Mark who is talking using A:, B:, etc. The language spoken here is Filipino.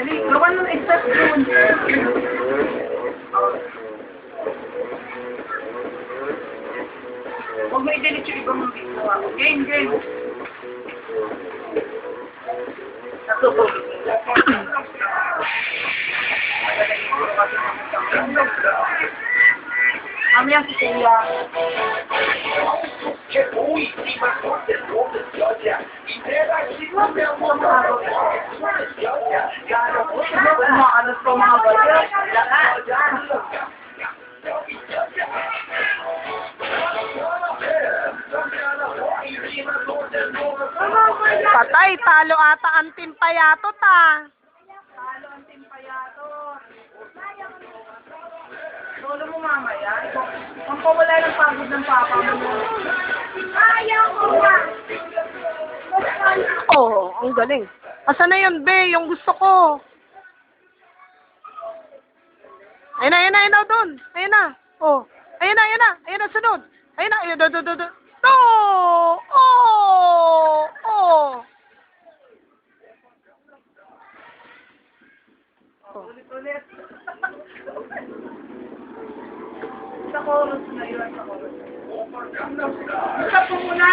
A: Dali, gawa ng extra spoon. Huwag mo i-delete yung ibang video. Game, game. Natupog. Mamaya si Kuya. Umaalas ko mga bagay.
B: Patay, talo ata ang timpayatot ah.
A: Talo ang timpayatot. Lolo mo mamaya. Ang pawala ng pagod ng papa mo. Ayaw ko nga.
B: Oh, ang galing. Asan na yun, be? Yung gusto ko. Ayun na, ayun na, ayun na, doon. Ayun na. Oh. Ayun na, ayun na. Ayun na, sunod. Ayun na, ayun, do. Oh! Oh! Oh!
A: Ulit-ulit. Sa chorus na ilan sa chorus. Isa po muna.